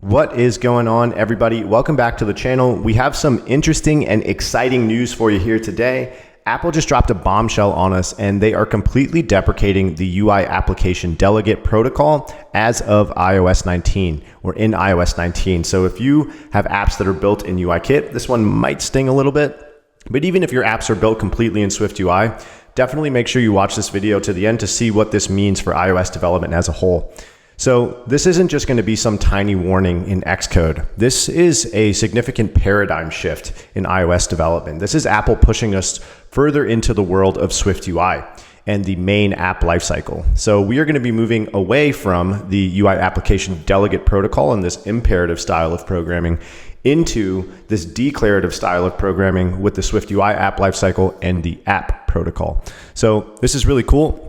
What is going on, everybody? Welcome back to the channel. We have some interesting and exciting news for you here today. Apple just dropped a bombshell on us and they are completely deprecating the UI application delegate protocol as of iOS 19 or in iOS 19. So if you have apps that are built in UIKit, this one might sting a little bit. But even if your apps are built completely in SwiftUI, definitely make sure you watch this video to the end to see what this means for iOS development as a whole. So this isn't just going to be some tiny warning in Xcode. This is a significant paradigm shift in iOS development. This is Apple pushing us further into the world of SwiftUI and the main app lifecycle. So we are going to be moving away from the UI application delegate protocol and this imperative style of programming into this declarative style of programming with the SwiftUI app lifecycle and the app protocol. So this is really cool.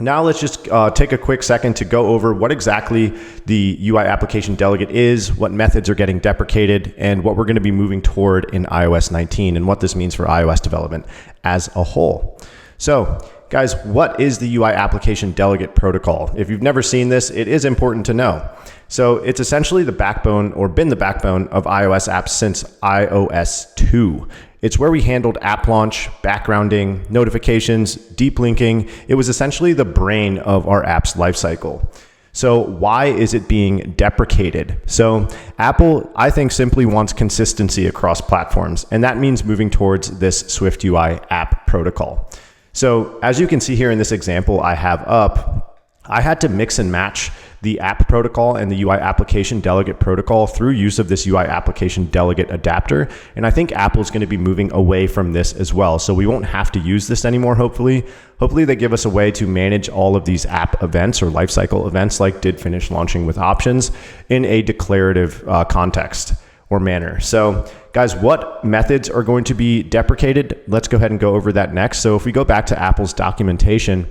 Now let's just take a quick second to go over what exactly the UI application delegate is, what methods are getting deprecated, and what we're going to be moving toward in iOS 19 and what this means for iOS development as a whole. So guys, what is the UI application delegate protocol? If you've never seen this, it is important to know. So it's essentially the backbone or been the backbone of iOS apps since iOS 2. It's where we handled app launch, backgrounding, notifications, deep linking. It was essentially the brain of our app's lifecycle. So why is it being deprecated? So Apple, I think, simply wants consistency across platforms, and that means moving towards this SwiftUI app protocol. So as you can see here in this example I have up, I had to mix and match the app protocol and the UI application delegate protocol through use of this UI application delegate adapter. And I think Apple is going to be moving away from this as well. So we won't have to use this anymore, hopefully. Hopefully they give us a way to manage all of these app events or lifecycle events like did finish launching with options in a declarative context or manner. So guys, what methods are going to be deprecated? Let's go ahead and go over that next. So if we go back to Apple's documentation,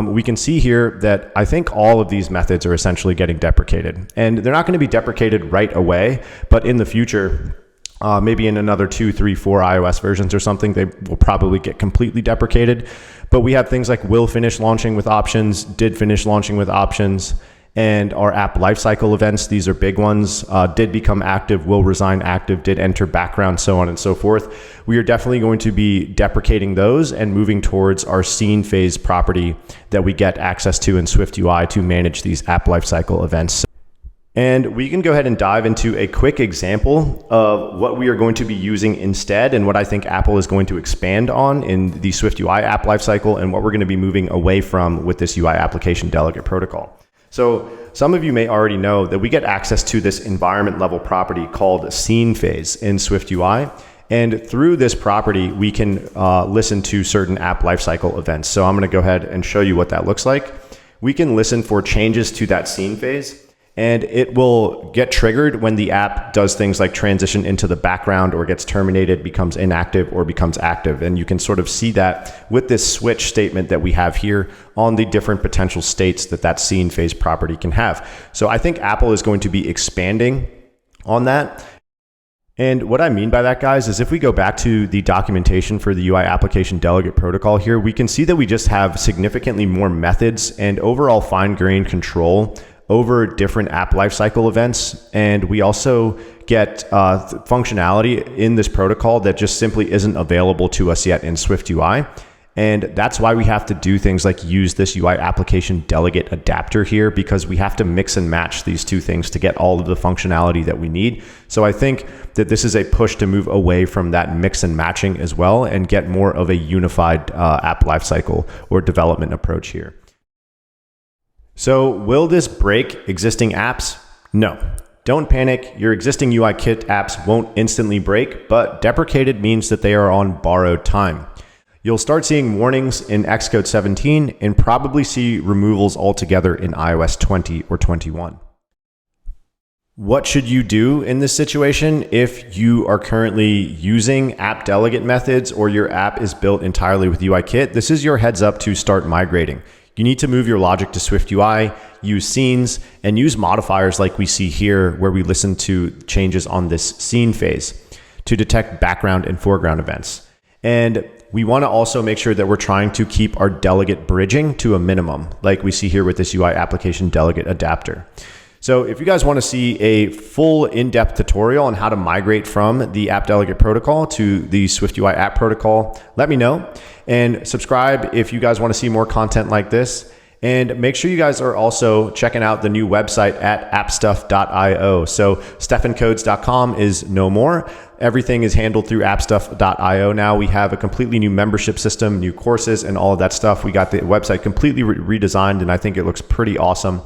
we can see here that I think all of these methods are essentially getting deprecated, and they're not going to be deprecated right away, but in the future, maybe in another 2, 3, 4 iOS versions or something, they will probably get completely deprecated. But we have things like will finish launching with options, did finish launching with options, and our app lifecycle events. These are big ones. Did become active, will resign active, did enter background, so on and so forth. We are definitely going to be deprecating those and moving towards our scene phase property that we get access to in SwiftUI to manage these app lifecycle events. And we can go ahead and dive into a quick example of what we are going to be using instead and what I think Apple is going to expand on in the SwiftUI app lifecycle and what we're going to be moving away from with this UI application delegate protocol. So some of you may already know that we get access to this environment level property called scene phase in SwiftUI. And through this property, we can listen to certain app lifecycle events. So I'm going to go ahead and show you what that looks like. We can listen for changes to that scene phase, and it will get triggered when the app does things like transition into the background or gets terminated, becomes inactive, or becomes active. And you can sort of see that with this switch statement that we have here on the different potential states that that scene phase property can have. So I think Apple is going to be expanding on that. And what I mean by that, guys, is if we go back to the documentation for the UI application delegate protocol here, we can see that we just have significantly more methods and overall fine-grained control over different app lifecycle events. And we also get functionality in this protocol that just simply isn't available to us yet in SwiftUI. And that's why we have to do things like use this UI application delegate adapter here, because we have to mix and match these two things to get all of the functionality that we need. So I think that this is a push to move away from that mix and matching as well and get more of a unified app lifecycle or development approach here. So will this break existing apps? No. Don't panic. Your existing UIKit apps won't instantly break, but deprecated means that they are on borrowed time. You'll start seeing warnings in Xcode 17 and probably see removals altogether in iOS 20 or 21. What should you do in this situation if you are currently using app delegate methods or your app is built entirely with UIKit? This is your heads up to start migrating. You need to move your logic to SwiftUI, use scenes, and use modifiers like we see here where we listen to changes on this scene phase to detect background and foreground events. And we want to also make sure that we're trying to keep our delegate bridging to a minimum, like we see here with this UI application delegate adapter. So if you guys want to see a full in-depth tutorial on how to migrate from the AppDelegate protocol to the SwiftUI app protocol, let me know, and subscribe if you guys want to see more content like this. And make sure you guys are also checking out the new website at appstuff.io. So stephancodes.com is no more. Everything is handled through appstuff.io now. We have a completely new membership system, new courses, and all of that stuff. We got the website completely redesigned, and I think it looks pretty awesome.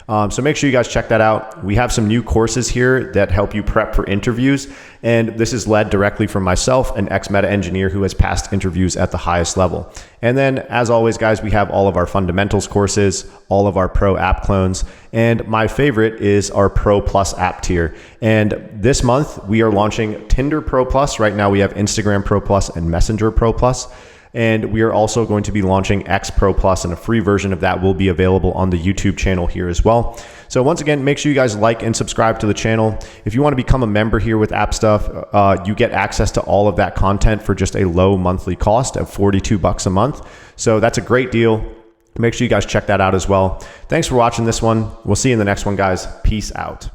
So make sure you guys check that out. We have some new courses here that help you prep for interviews. And this is led directly from myself, an ex-Meta engineer who has passed interviews at the highest level. And then, as always, guys, we have all of our fundamentals courses, all of our pro app clones. And my favorite is our Pro Plus app tier. And this month we are launching Tinder Pro Plus. Right now we have Instagram Pro Plus and Messenger Pro Plus. And we are also going to be launching X Pro Plus, and a free version of that will be available on the YouTube channel here as well. So once again, make sure you guys like and subscribe to the channel. If you want to become a member here with App Stuff, you get access to all of that content for just a low monthly cost of $42 a month. So that's a great deal. Make sure you guys check that out as well. Thanks for watching this one. We'll see you in the next one, guys. Peace out.